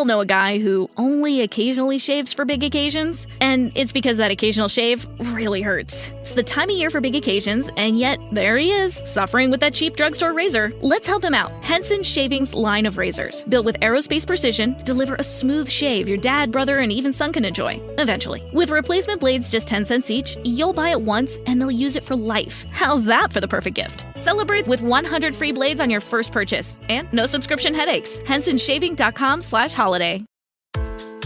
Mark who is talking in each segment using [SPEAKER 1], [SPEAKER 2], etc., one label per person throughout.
[SPEAKER 1] all know a guy who only occasionally shaves for big occasions, and it's because that occasional shave really hurts. It's the time of year for big occasions, and yet there he is, suffering with that cheap drugstore razor. Let's help him out. Henson Shaving's line of razors, built with aerospace precision, deliver a smooth shave your dad, brother, and even son can enjoy, eventually. With replacement blades just 10 cents each, you'll buy it once and they'll use it for life. How's that for the perfect gift? Celebrate with 100 free blades on your first purchase, and no subscription headaches. HensonShaving.com/holiday.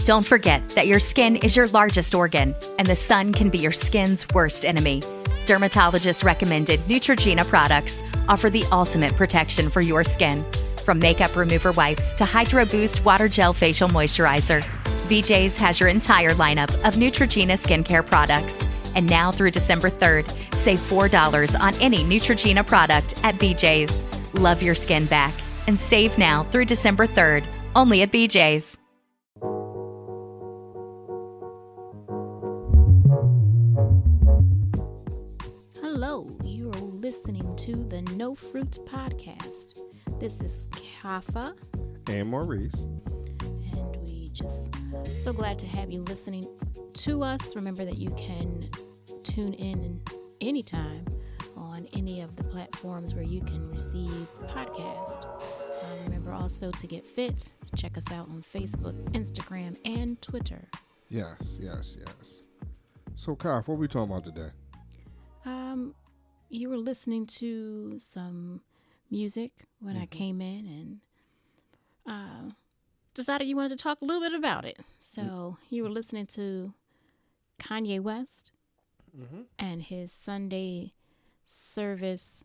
[SPEAKER 2] Don't forget that your skin is your largest organ, and the sun can be your skin's worst enemy. Dermatologist-recommended Neutrogena products offer the ultimate protection for your skin. From makeup remover wipes to Hydro Boost Water Gel Facial Moisturizer, BJ's has your entire lineup of Neutrogena skincare products. And now through December 3rd, save $4 on any Neutrogena product at BJ's. Love your skin back and save now through December 3rd, only at BJ's.
[SPEAKER 3] Hello, you're listening to the No Fruit Podcast. This is Kafa
[SPEAKER 4] and Maurice.
[SPEAKER 3] And we just so glad to have you listening to us. Remember that you can tune in anytime on any of the platforms where you can receive podcasts. Remember also to get fit. Check us out on Facebook, Instagram, and Twitter.
[SPEAKER 4] Yes. So, Kaf, what are we talking about today?
[SPEAKER 3] You were listening to some music when I came in and decided you wanted to talk a little bit about it. So you were listening to Kanye West and his Sunday service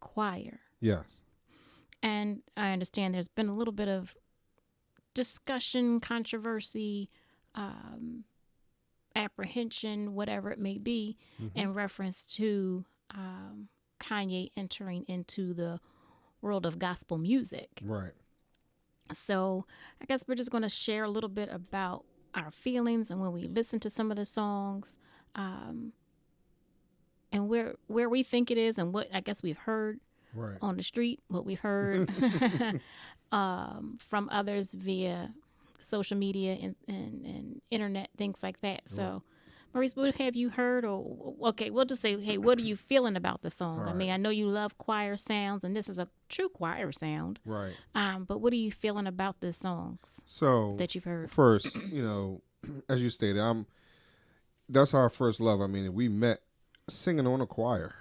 [SPEAKER 3] choir.
[SPEAKER 4] Yes.
[SPEAKER 3] And I understand there's been a little bit of discussion, controversy, apprehension, whatever it may be, in reference to Kanye entering into the world of gospel music.
[SPEAKER 4] Right.
[SPEAKER 3] So I guess we're just going to share a little bit about our feelings and when we listen to some of the songs, and where we think it is and what I guess we've heard on the street, what we've heard from others via social media and internet, things like that. So Maurice, what have you heard? Or, okay, we'll just say, hey, what are you feeling about the song?
[SPEAKER 4] Right.
[SPEAKER 3] I mean, I know you love choir sounds, and this is a true choir sound.
[SPEAKER 4] Right.
[SPEAKER 3] But what are you feeling about the songs that you've heard?
[SPEAKER 4] First, as you stated, that's our first love. I mean, we met singing on a choir,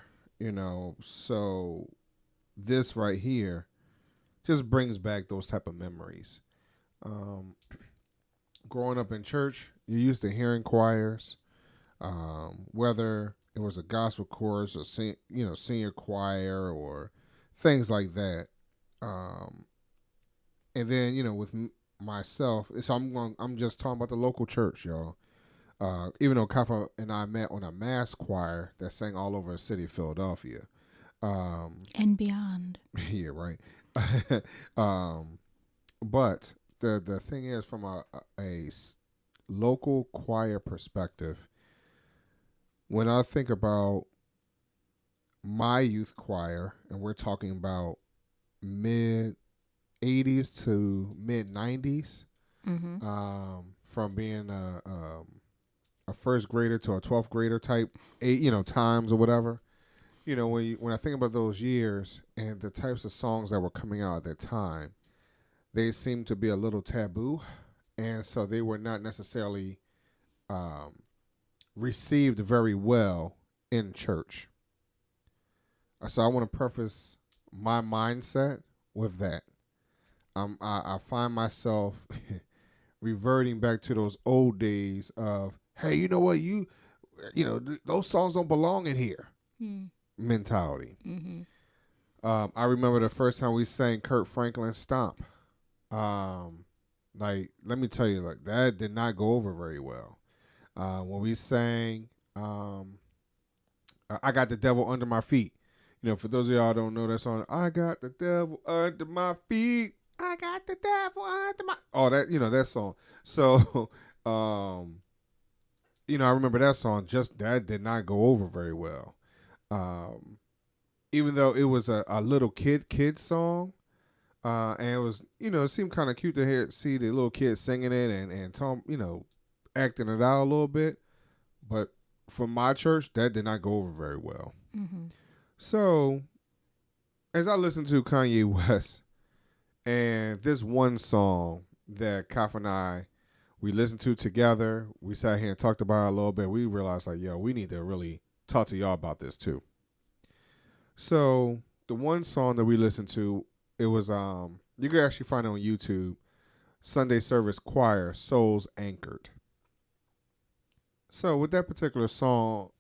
[SPEAKER 4] so this right here just brings back those type of memories. Growing up in church, you're used to hearing choirs. Whether it was a gospel chorus or senior choir or things like that, and then with myself, so I'm just talking about the local church, y'all. Even though Kafa and I met on a mass choir that sang all over the city of Philadelphia,
[SPEAKER 3] and beyond.
[SPEAKER 4] Yeah, right. But the thing is, from a local choir perspective, when I think about my youth choir, and we're talking about mid 80s to mid 90s, from being a first grader to a 12th grader type, times or whatever. When I think about those years and the types of songs that were coming out at that time, they seemed to be a little taboo, and so they were not necessarily received very well in church. So I want to preface my mindset with that. I find myself reverting back to those old days of, hey, you know what, those songs don't belong in here mentality. I remember the first time we sang Kirk Franklin's Stomp. Let me tell you, that did not go over very well. When we sang I Got the Devil Under My Feet. For those of y'all who don't know that song, I got the devil under my feet. I got the devil under my... Oh, that song. So, I remember that song, just that did not go over very well. Even though it was a little kid song, And it was, it seemed kind of cute to see the little kids singing it and Tom, acting it out a little bit. But for my church, that did not go over very well.
[SPEAKER 3] Mm-hmm.
[SPEAKER 4] So, as I listened to Kanye West and this one song that Kaf and I, we listened to together, we sat here and talked about it a little bit. We realized, like, yo, we need to really talk to y'all about this too. So, the one song that we listened to, it was, you can actually find it on YouTube, Sunday Service Choir, Souls Anchored. So, with that particular song,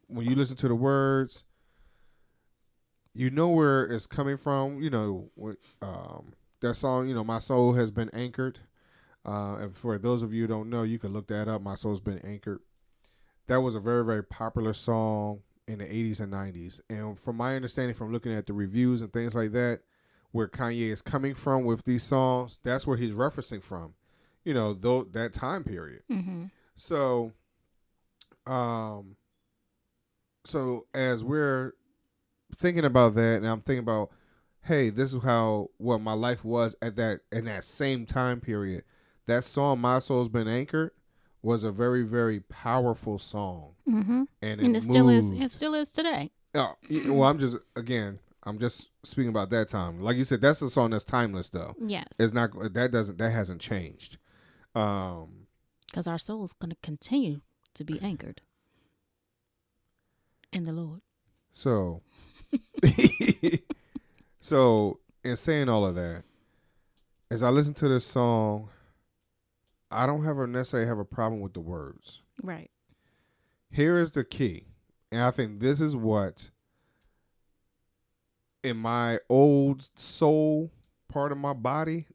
[SPEAKER 4] when you listen to the words, you know where it's coming from. That song, My Soul Has Been Anchored. And for those of you who don't know, you can look that up. My Soul's Been Anchored. That was a very, very popular song in the 80s and 90s. And from my understanding, from looking at the reviews and things like that, where Kanye is coming from with these songs, that's where he's referencing from, that time period.
[SPEAKER 3] Mm-hmm.
[SPEAKER 4] So, so as we're thinking about that, and I'm thinking about, hey, this is what my life was in that same time period. That song, My Soul's Been Anchored, was a very, very powerful song.
[SPEAKER 3] Mm-hmm.
[SPEAKER 4] And
[SPEAKER 3] it still is. It still is today.
[SPEAKER 4] Well, I'm just speaking about that time. Like you said, that's a song that's timeless, though.
[SPEAKER 3] Yes.
[SPEAKER 4] It's not, that hasn't changed.
[SPEAKER 3] Because our soul is going to continue to be anchored in the Lord.
[SPEAKER 4] So, in saying all of that, as I listen to this song, I don't necessarily have a problem with the words.
[SPEAKER 3] Right.
[SPEAKER 4] Here is the key. And I think this is what, in my old soul part of my body,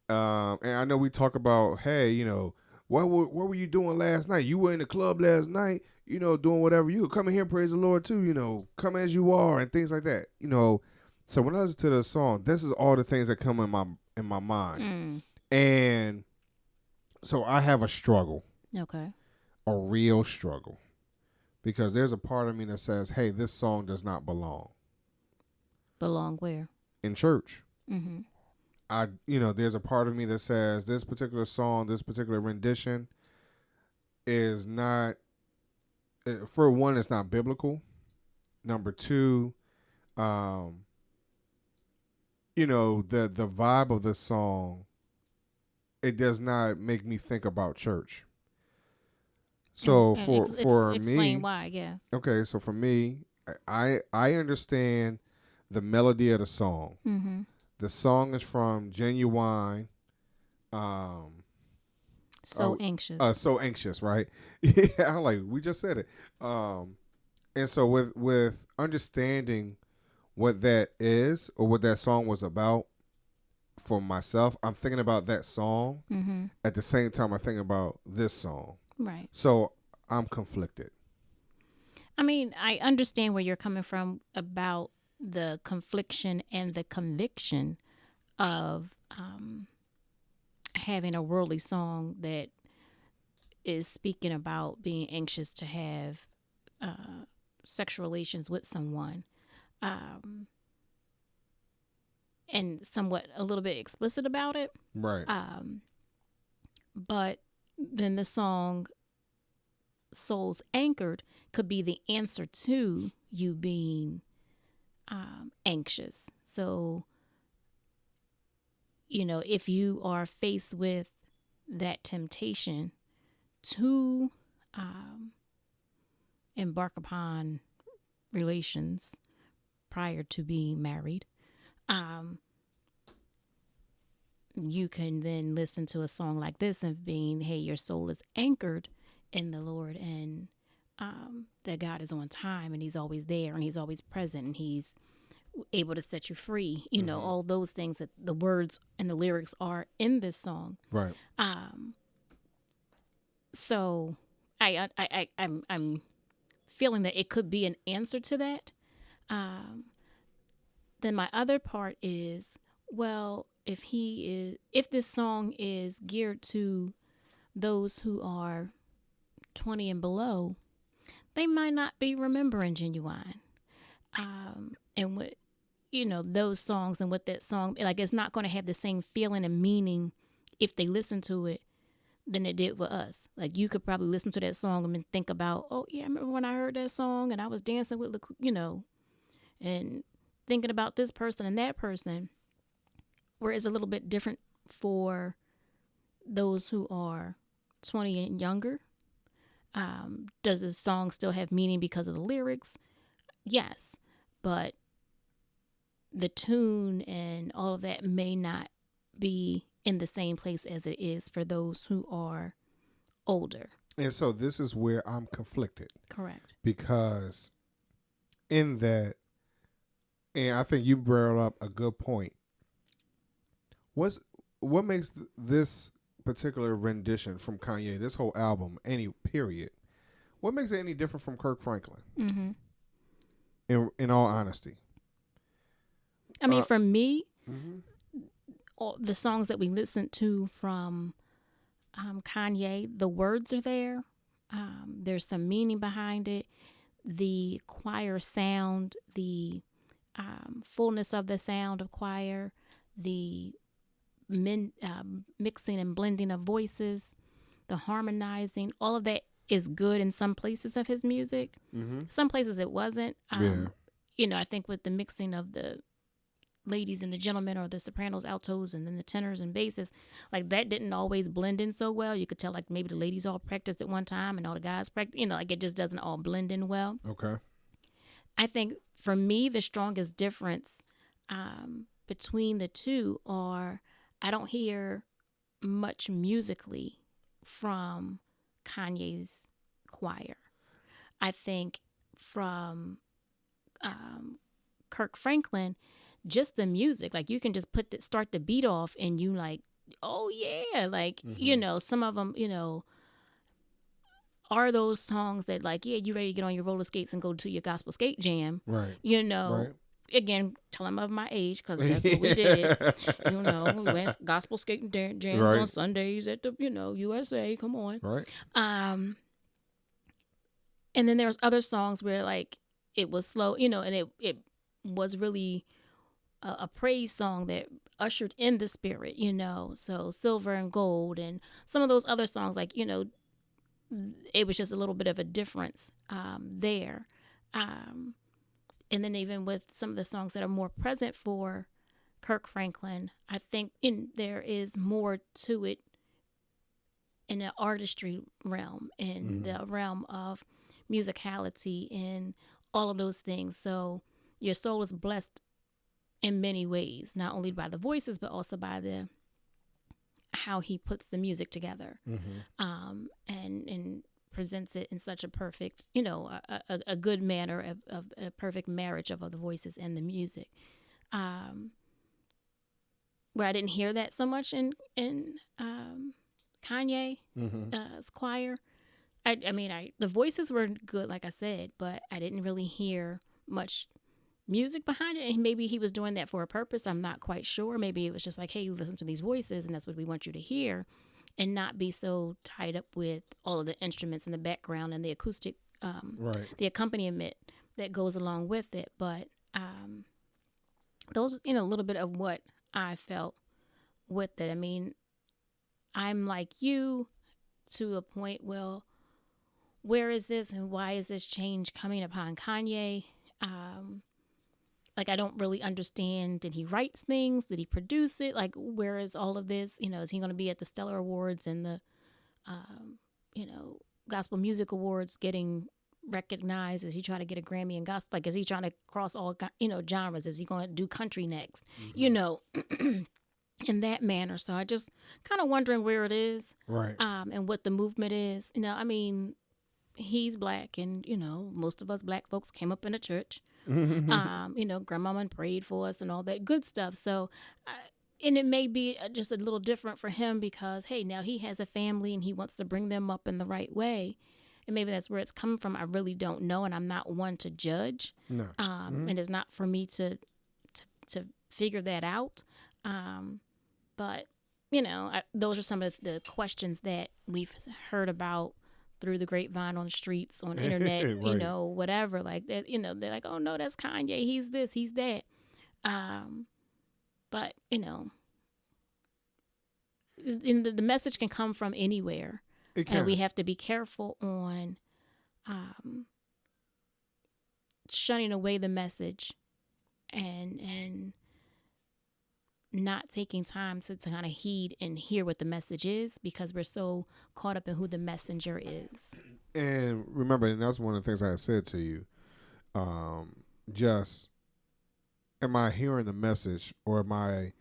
[SPEAKER 4] and I know we talk about, hey, what were you doing last night? You were in the club last night, doing whatever. You could come in here and praise the Lord too, come as you are and things like that. So when I listen to the song, this is all the things that come in my mind.
[SPEAKER 3] Mm.
[SPEAKER 4] And so I have a struggle.
[SPEAKER 3] Okay.
[SPEAKER 4] A real struggle. Because there's a part of me that says, hey, this song does not belong.
[SPEAKER 3] Belong where?
[SPEAKER 4] In church.
[SPEAKER 3] Mm-hmm.
[SPEAKER 4] There's a part of me that says this particular song, this particular rendition is not, for one, it's not biblical. Number two, the vibe of the song, it does not make me think about church. So for
[SPEAKER 3] explain
[SPEAKER 4] me,
[SPEAKER 3] why, yes.
[SPEAKER 4] Okay, so for me, I understand the melody of the song.
[SPEAKER 3] Mm-hmm.
[SPEAKER 4] The song is from Genuine.
[SPEAKER 3] So anxious.
[SPEAKER 4] So anxious, right? Yeah, we just said it. And so with understanding what that is or what that song was about, for myself, I'm thinking about that song.
[SPEAKER 3] Mm-hmm.
[SPEAKER 4] At the same time, I'm thinking about this song.
[SPEAKER 3] Right.
[SPEAKER 4] So I'm conflicted.
[SPEAKER 3] I mean, I understand where you're coming from about the confliction and the conviction of having a worldly song that is speaking about being anxious to have sexual relations with someone, and somewhat a little bit explicit about it.
[SPEAKER 4] Right.
[SPEAKER 3] But then the song Souls Anchored could be the answer to you being anxious. So, if you are faced with that temptation to embark upon relations prior to being married, you can then listen to a song like this and being, hey, your soul is anchored in the Lord, and that God is on time, and he's always there, and he's always present, and he's able to set you free. All those things that the words and the lyrics are in this song.
[SPEAKER 4] Right.
[SPEAKER 3] So I'm feeling that it could be an answer to that. Then my other part is, well, if this song is geared to those who are 20 and below, they might not be remembering Genuine. And what those songs and what that song, like, it's not going to have the same feeling and meaning if they listen to it than it did for us. Like, you could probably listen to that song and then think about, oh yeah, I remember when I heard that song and I was dancing with, and thinking about this person and that person. Where it's a little bit different for those who are 20 and younger. Does this song still have meaning because of the lyrics? Yes, but the tune and all of that may not be in the same place as it is for those who are older.
[SPEAKER 4] And so this is where I'm conflicted.
[SPEAKER 3] Correct.
[SPEAKER 4] Because in that, and I think you brought up a good point. What makes this particular rendition from Kanye, this whole album, what makes it any different from Kirk Franklin? Mm-hmm. In all honesty,
[SPEAKER 3] I mean, for me, all the songs that we listened to from Kanye, the words are there. There's some meaning behind it. The choir sound, the fullness of the sound of choir, the mixing and blending of voices, the harmonizing, all of that is good in some places of his music. Mm-hmm. Some places it wasn't. I think with the mixing of the ladies and the gentlemen, or the sopranos, altos, and then the tenors and basses, like, that didn't always blend in so well. You could tell, like, maybe the ladies all practiced at one time and all the guys practiced, like, it just doesn't all blend in well.
[SPEAKER 4] Okay.
[SPEAKER 3] I think for me, the strongest difference between the two are, I don't hear much musically from Kanye's choir. I think from Kirk Franklin, just the music, like, you can just start the beat off and you like, oh yeah, like, some of them, are those songs that, like, yeah, you ready to get on your roller skates and go to your gospel skate jam,
[SPEAKER 4] right?
[SPEAKER 3] Right. Again, tell them of my age, because that's what we did. We went gospel skating jams on Sundays at the, USA. Come on.
[SPEAKER 4] Right.
[SPEAKER 3] And then there's other songs where, like, it was slow, and it was really a praise song that ushered in the spirit, So Silver and Gold and some of those other songs, like, it was just a little bit of a difference there. And then even with some of the songs that are more present for Kirk Franklin, I think there is more to it in the artistry realm, in the realm of musicality and all of those things. So your soul is blessed in many ways, not only by the voices, but also by how he puts the music together, and presents it in such a perfect, a good manner of a perfect marriage of the voices and the music. Where I didn't hear that so much in Kanye's choir. The voices were good, like I said, but I didn't really hear much music behind it. And maybe he was doing that for a purpose. I'm not quite sure. Maybe it was just like, hey, listen to these voices, and that's what we want you to hear, and not be so tied up with all of the instruments in the background and the acoustic, the accompaniment that goes along with it. But those, a little bit of what I felt with it. I mean, I'm like you to a point, well, where is this and why is this change coming upon Kanye? Like, I don't really understand. Did he write things? Did he produce it? Like, where is all of this? Is he going to be at the Stellar Awards and the, Gospel Music Awards getting recognized? Is he trying to get a Grammy in gospel? Like, is he trying to cross all, genres? Is he going to do country next? In that manner. So I just kind of wondering where it is.
[SPEAKER 4] Right.
[SPEAKER 3] And what the movement is. He's black, and, most of us black folks came up in a church. Grandmama prayed for us and all that good stuff. So, and it may be just a little different for him because, hey, now he has a family and he wants to bring them up in the right way. And maybe that's where it's coming from. I really don't know. And I'm not one to judge.
[SPEAKER 4] No.
[SPEAKER 3] And it's not for me to figure that out. But, those are some of the questions that we've heard about through the grapevine, on the streets, on the internet,
[SPEAKER 4] right.
[SPEAKER 3] Whatever, like that, they're like, oh no, that's Kanye. He's this, he's that. But the message can come from anywhere,
[SPEAKER 4] It can.
[SPEAKER 3] and we have to be careful on shunning away the message and not taking time to kind of heed and hear what the message is, because we're so caught up in who the messenger is.
[SPEAKER 4] And remember, and that's one of the things I said to you. Just, am I hearing the message or am I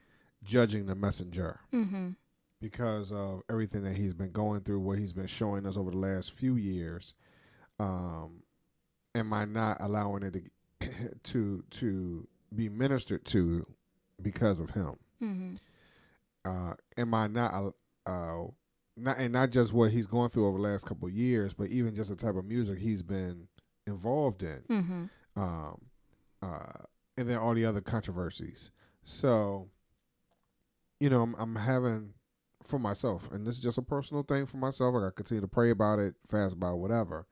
[SPEAKER 4] judging the messenger?
[SPEAKER 3] Mm-hmm.
[SPEAKER 4] Because of everything that he's been going through, what he's been showing us over the last few years. Am I not allowing it to be ministered to because of him?
[SPEAKER 3] Mm-hmm.
[SPEAKER 4] Am I not just what he's going through over the last couple of years, but even just the type of music he's been involved in,
[SPEAKER 3] Mm-hmm.
[SPEAKER 4] And then all the other controversies. So, I'm having, for myself, and this is just a personal thing for myself. I got to continue to pray about it, fast about it, whatever.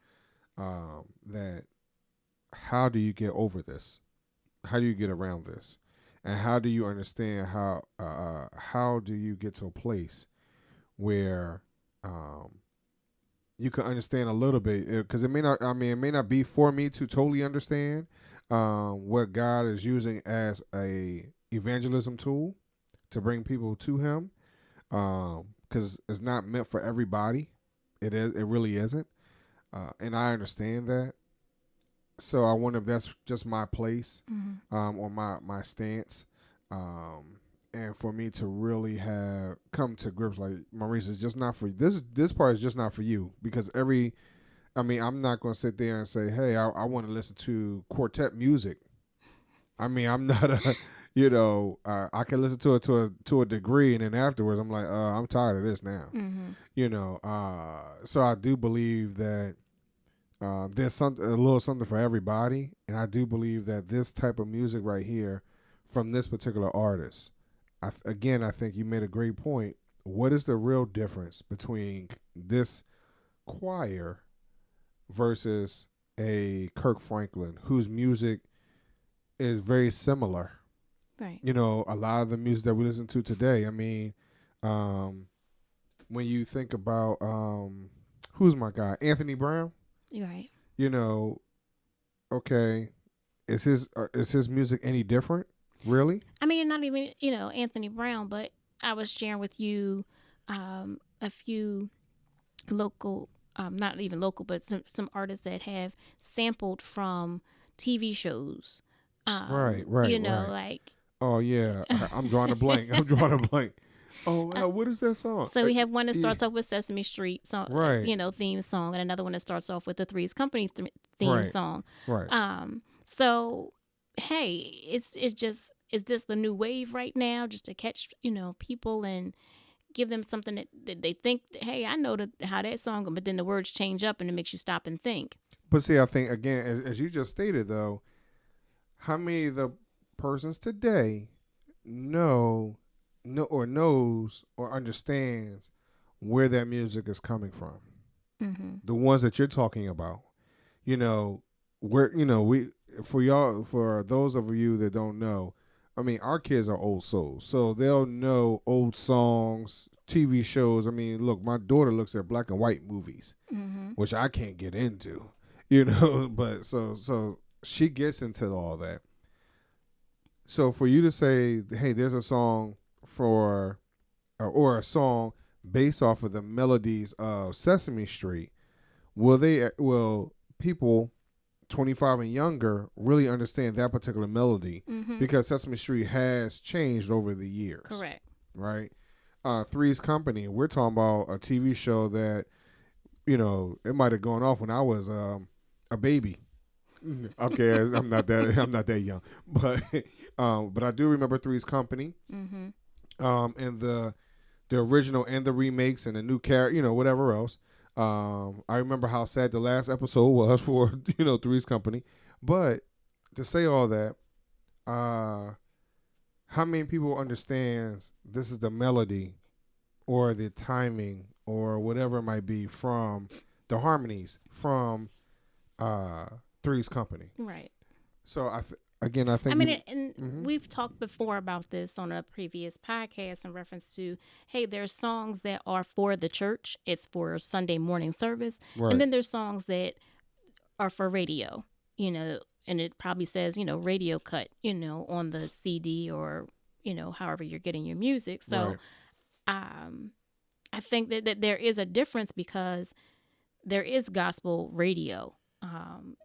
[SPEAKER 4] That, how do you get over this? How do you get around this? And how do you understand how do you get to a place where you can understand a little bit, because it may not be for me to totally understand what God is using as a evangelism tool to bring people to him, because it's not meant for everybody. It really isn't, and I understand that. So I wonder if that's just my place, or my stance, and for me to really have come to grips, like, Maurice, is just not for this. This part is just not for you, because I'm not going to sit there and say, hey, I want to listen to quartet music. I'm not a, I can listen to it to a degree, and then afterwards I'm like, I'm tired of this now.
[SPEAKER 3] Mm-hmm.
[SPEAKER 4] So I do believe that there's a little something for everybody, and I do believe that this type of music right here, from this particular artist, I think you made a great point. What is the real difference between this choir versus a Kirk Franklin, whose music is very similar?
[SPEAKER 3] Right.
[SPEAKER 4] A lot of the music that we listen to today. When you think about who's my guy, Anthony Brown.
[SPEAKER 3] You're right.
[SPEAKER 4] Okay, is his music any different? Really?
[SPEAKER 3] Not even Anthony Brown, but I was sharing with you a few local, not even local, but some artists that have sampled from TV shows.
[SPEAKER 4] Right.
[SPEAKER 3] Like.
[SPEAKER 4] Oh yeah, I'm drawing a blank. Oh, what is that song?
[SPEAKER 3] So we have one that starts off with Sesame Street song,
[SPEAKER 4] Right.
[SPEAKER 3] Theme song, and another one that starts off with the Three's Company theme song.
[SPEAKER 4] Right.
[SPEAKER 3] So, hey, it's just, is this the new wave right now, just to catch people and give them something that they think, hey, I know how that song, but then the words change up and it makes you stop and think.
[SPEAKER 4] But see, I think, again, as you just stated, though, how many of the persons today knows or understands where that music is coming from?
[SPEAKER 3] Mm-hmm.
[SPEAKER 4] The ones that you're talking about, where for those of you that don't know, our kids are old souls, so they'll know old songs, TV shows. Look, my daughter looks at black and white movies,
[SPEAKER 3] Mm-hmm.
[SPEAKER 4] which I can't get into, but so she gets into all that. So for you to say, hey, there's a song or a song based off of the melodies of Sesame Street, will people 25 and younger really understand that particular melody?
[SPEAKER 3] Mm-hmm.
[SPEAKER 4] Because Sesame Street has changed over the years.
[SPEAKER 3] Correct.
[SPEAKER 4] Right? Three's Company, we're talking about a TV show that, it might have gone off when I was a baby. Okay, I'm not that young, but I do remember Three's Company,
[SPEAKER 3] Mm-hmm.
[SPEAKER 4] And the original and the remakes and the new character, whatever else. I remember how sad the last episode was for Three's Company, but to say all that, how many people understands this is the melody or the timing or whatever it might be from the harmonies from Three's Company?
[SPEAKER 3] Right.
[SPEAKER 4] So again, I think.
[SPEAKER 3] I mean, and we've talked before about this on a previous podcast in reference to, hey, there's songs that are for the church. It's for Sunday morning service.
[SPEAKER 4] Right.
[SPEAKER 3] And then there's songs that are for radio, and it probably says, radio cut, on the CD or, however you're getting your music. So I think that there is a difference because there is gospel radio.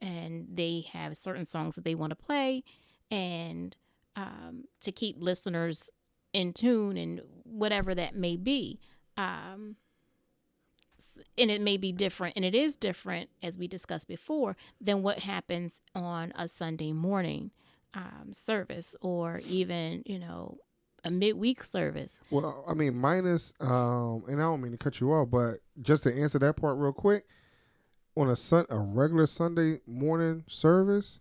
[SPEAKER 3] And they have certain songs that they want to play and to keep listeners in tune and whatever that may be. And it may be different, and it is different, as we discussed before, than what happens on a Sunday morning service or even, a midweek service.
[SPEAKER 4] Well, I mean, minus, and I don't mean to cut you off, but just to answer that part real quick, on a regular Sunday morning service,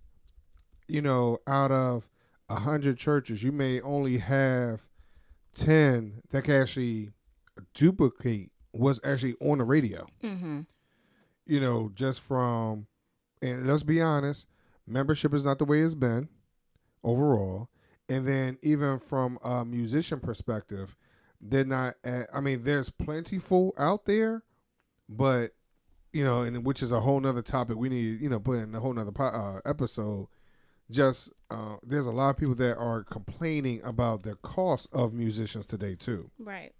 [SPEAKER 4] out of 100 churches, you may only have 10 that can actually duplicate what's actually on the radio. Mm-hmm. Just from, and let's be honest, membership is not the way it's been overall. And then even from a musician perspective, they're not, there's plentiful out there, but and which is a whole nother topic we need, put in a whole nother episode. Just there's a lot of people that are complaining about the cost of musicians today too.
[SPEAKER 3] Right.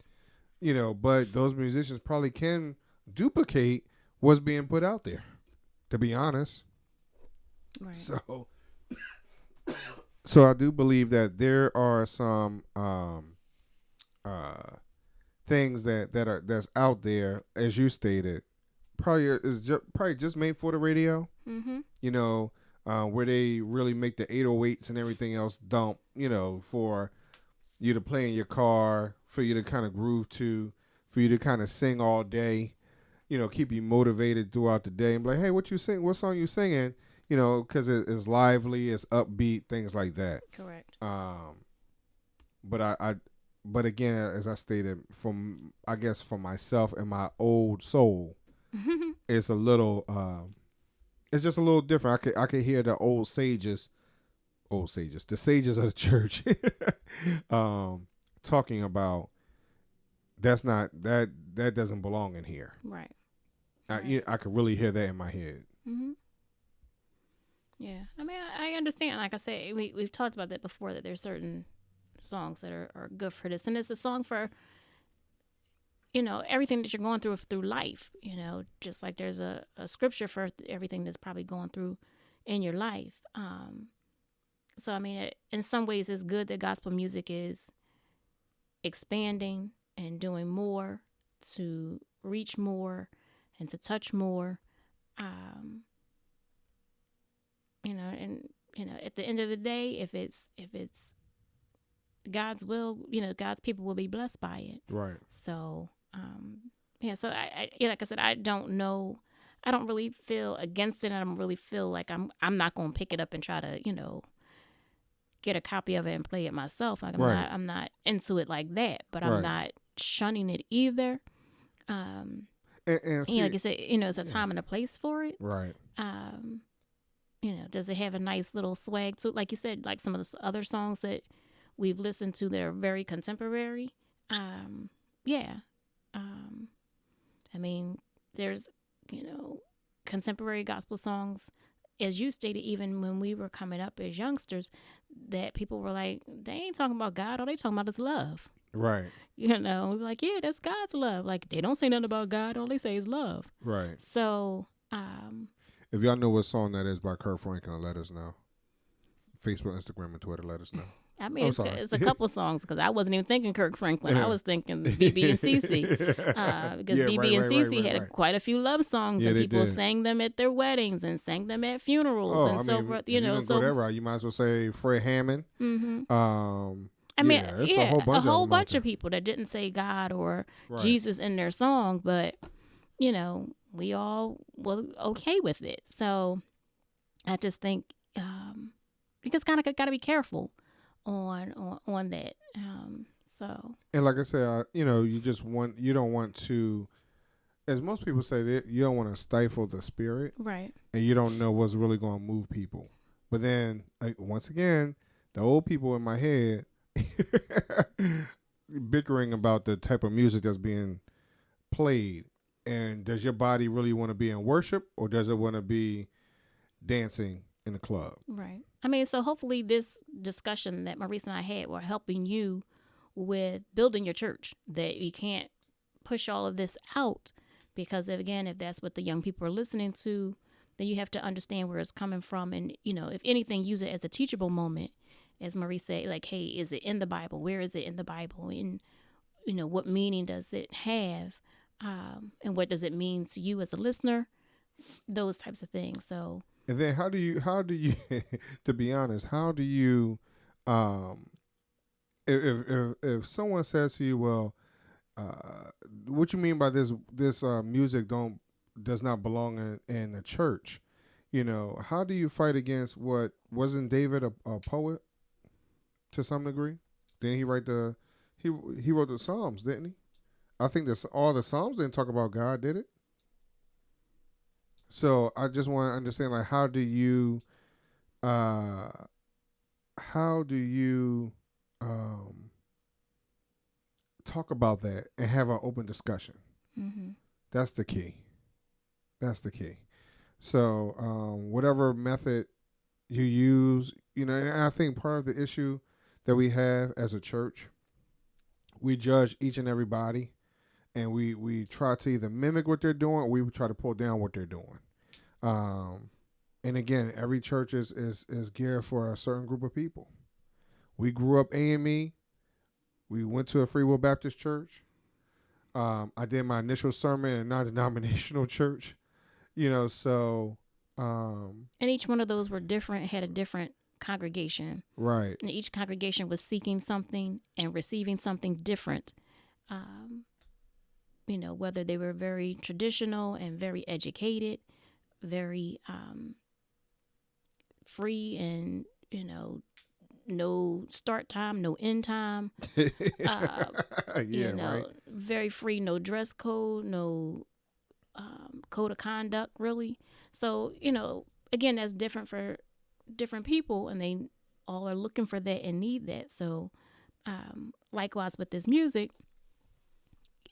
[SPEAKER 4] But those musicians probably can duplicate what's being put out there, to be honest.
[SPEAKER 3] Right.
[SPEAKER 4] So I do believe that there are some things that's out there, as you stated, probably just made for the radio. Mm-hmm. Where they really make the 808s and everything else dump, for you to play in your car, for you to kind of groove to, for you to kind of sing all day, keep you motivated throughout the day and be like, hey, what song you singing? Because it's lively, it's upbeat, things like that.
[SPEAKER 3] Correct.
[SPEAKER 4] But again, as I stated, for myself and my old soul, it's a little, it's just a little different. I could hear the the sages of the church, talking about that doesn't belong in here.
[SPEAKER 3] Right.
[SPEAKER 4] I could really hear that in my head.
[SPEAKER 3] Mm-hmm. Yeah, I mean, I understand. Like I said, we've talked about that before, that there's certain songs that are good for this, and it's a song for, everything that you're going through life. Just like there's a scripture for everything that's probably going through in your life. So I mean, in some ways, it's good that gospel music is expanding and doing more to reach more and to touch more. At the end of the day, if it's God's will, God's people will be blessed by it.
[SPEAKER 4] Right.
[SPEAKER 3] So, so I like I said, I don't know. I don't really feel against it. I don't really feel like I'm not going to pick it up and try to, get a copy of it and play it myself. Like I'm not into it like that, but I'm not shunning it either. And see, like you said, it's a time and a place for it.
[SPEAKER 4] Right.
[SPEAKER 3] Does it have a nice little swag to it? Like you said, like some of the other songs that we've listened to that are very contemporary. Yeah. I mean, there's, contemporary gospel songs, as you stated, even when we were coming up as youngsters, that people were like, they ain't talking about God, all they talking about is love.
[SPEAKER 4] Right.
[SPEAKER 3] We were like, yeah, that's God's love. Like, they don't say nothing about God, all they say is love.
[SPEAKER 4] Right.
[SPEAKER 3] So,
[SPEAKER 4] if y'all know what song that is by Kirk Franklin, let us know. Facebook, Instagram, and Twitter, let us know.
[SPEAKER 3] I mean, it's a couple songs, because I wasn't even thinking Kirk Franklin. I was thinking BB and CeCe, because BB and CeCe had quite a few love songs, and people sang them at their weddings and sang them at funerals and so forth.
[SPEAKER 4] So that route, you might as well say Fred Hammond.
[SPEAKER 3] Mm-hmm.
[SPEAKER 4] A whole bunch
[SPEAKER 3] of people that didn't say God or Jesus in their song, but we all were okay with it. So I just think you just kind of got to be careful on that.
[SPEAKER 4] And like I said, you don't want to, as most people say, that you don't want to stifle the spirit,
[SPEAKER 3] right?
[SPEAKER 4] And you don't know what's really going to move people. But then once again, the old people in my head bickering about the type of music that's being played. And does your body really want to be in worship, or does it want to be dancing in the club?
[SPEAKER 3] Right. I mean, so hopefully this discussion that Maurice and I had were helping you with building your church, that you can't push all of this out, because if that's what the young people are listening to, then you have to understand where it's coming from. And, if anything, use it as a teachable moment. As Maurice said, like, hey, is it in the Bible? Where is it in the Bible? And, what meaning does it have? And what does it mean to you as a listener? Those types of things. So.
[SPEAKER 4] And then how do you, to be honest, how do you, if someone says to you, well, what you mean by this music does not belong in the church? How do you fight against wasn't David a poet to some degree? Didn't he write he wrote the Psalms, didn't he? I think all the Psalms didn't talk about God, did it? So I just want to understand, like, how do you talk about that and have an open discussion?
[SPEAKER 3] Mm-hmm.
[SPEAKER 4] That's the key. So whatever method you use, and I think part of the issue that we have as a church, we judge each and everybody, and we try to either mimic what they're doing, or we try to pull down what they're doing. And again, every church is geared for a certain group of people. We grew up AME. We went to a Free Will Baptist church. I did my initial sermon in a non-denominational church. So.
[SPEAKER 3] And each one of those were different, had a different congregation.
[SPEAKER 4] Right.
[SPEAKER 3] And each congregation was seeking something and receiving something different. Whether they were very traditional and very educated, very free and, no start time, no end time.
[SPEAKER 4] Right.
[SPEAKER 3] Very free, no dress code, no code of conduct, really. So, again, that's different for different people, and they all are looking for that and need that. So, likewise with this music,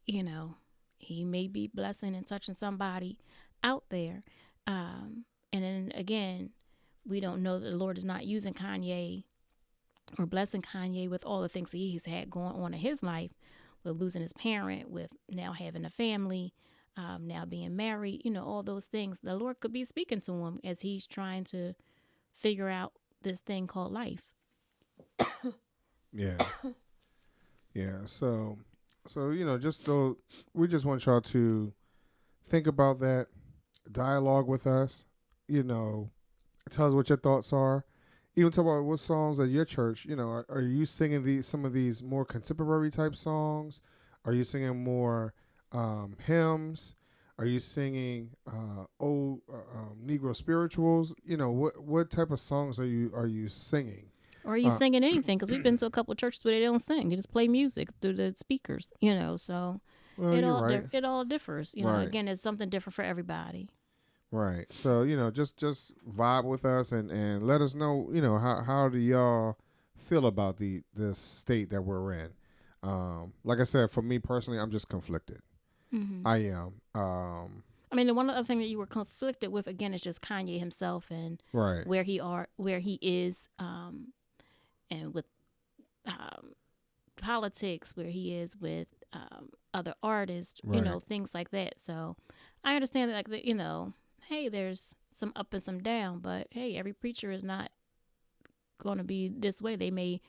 [SPEAKER 3] he may be blessing and touching somebody out there. And then again, we don't know that the Lord is not using Kanye or blessing Kanye with all the things he's had going on in his life, with losing his parent, with now having a family, now being married, all those things. The Lord could be speaking to him as he's trying to figure out this thing called life.
[SPEAKER 4] Yeah. So, we just want y'all to think about that, dialogue with us, tell us what your thoughts are. Even talk about what songs at your church, are you singing some of these more contemporary type songs? Are you singing more hymns? Are you singing old Negro spirituals? What type of songs are you singing?
[SPEAKER 3] Or are you singing anything? Because we've been to a couple of churches where they don't sing; they just play music through the speakers. So it all differs.
[SPEAKER 4] Right.
[SPEAKER 3] Again, it's something different for everybody.
[SPEAKER 4] Right. So, just vibe with us and let us know, how do y'all feel about this state that we're in? Like I said, for me personally, I'm just conflicted.
[SPEAKER 3] Mm-hmm.
[SPEAKER 4] I am.
[SPEAKER 3] I mean, the one other thing that you were conflicted with, again, is just Kanye himself and
[SPEAKER 4] right.
[SPEAKER 3] where he is, and with politics, where he is with other artists,
[SPEAKER 4] right.
[SPEAKER 3] Things like that. So I understand that, hey, there's some up and some down, but hey, every preacher is not going to be this way. They may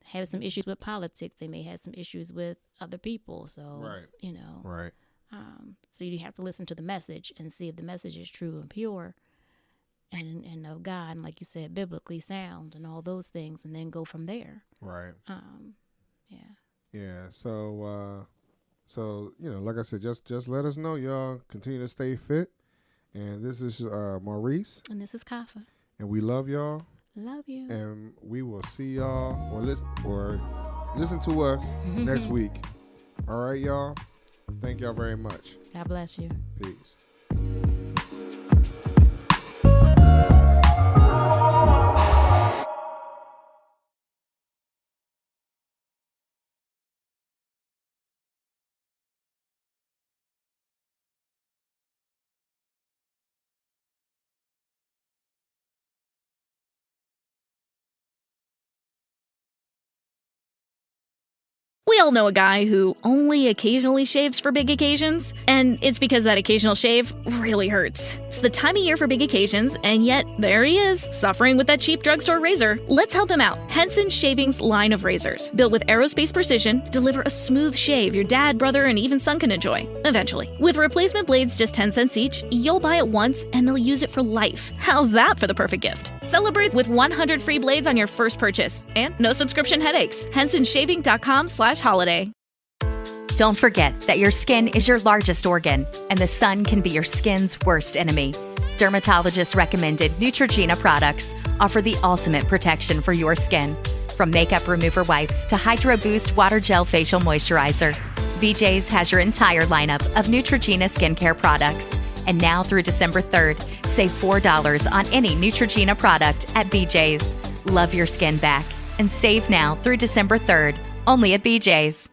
[SPEAKER 3] have some issues with politics. They may have some issues with other people. So,
[SPEAKER 4] right. Right.
[SPEAKER 3] So you have to listen to the message and see if the message is true and pure and of God, and like you said, biblically sound and all those things, and then go from there.
[SPEAKER 4] Right.
[SPEAKER 3] Yeah.
[SPEAKER 4] Yeah. So, like I said, just let us know, y'all. Continue to stay fit. And this is Maurice.
[SPEAKER 3] And this is Kafa.
[SPEAKER 4] And we love y'all.
[SPEAKER 3] Love you.
[SPEAKER 4] And we will see y'all or listen to us next week. All right, y'all. Thank y'all very much.
[SPEAKER 3] God bless you.
[SPEAKER 4] Peace.
[SPEAKER 1] all know a guy who only occasionally shaves for big occasions, and it's because that occasional shave really hurts. It's the time of year for big occasions, and yet there he is, suffering with that cheap drugstore razor. Let's help him out. Henson Shaving's line of razors, built with aerospace precision, deliver a smooth shave your dad, brother, and even son can enjoy, eventually. With replacement blades just 10 cents each, you'll buy it once and they'll use it for life. How's that for the perfect gift? Celebrate with 100 free blades on your first purchase, and no subscription headaches. HensonShaving.com/holiday.
[SPEAKER 2] Don't forget that your skin is your largest organ, and the sun can be your skin's worst enemy. Dermatologist recommended Neutrogena products offer the ultimate protection for your skin. From makeup remover wipes to Hydro Boost Water Gel Facial Moisturizer, BJ's has your entire lineup of Neutrogena skincare products. And now through December 3rd, save $4 on any Neutrogena product at BJ's. Love your skin back and save now through December 3rd, only at BJ's.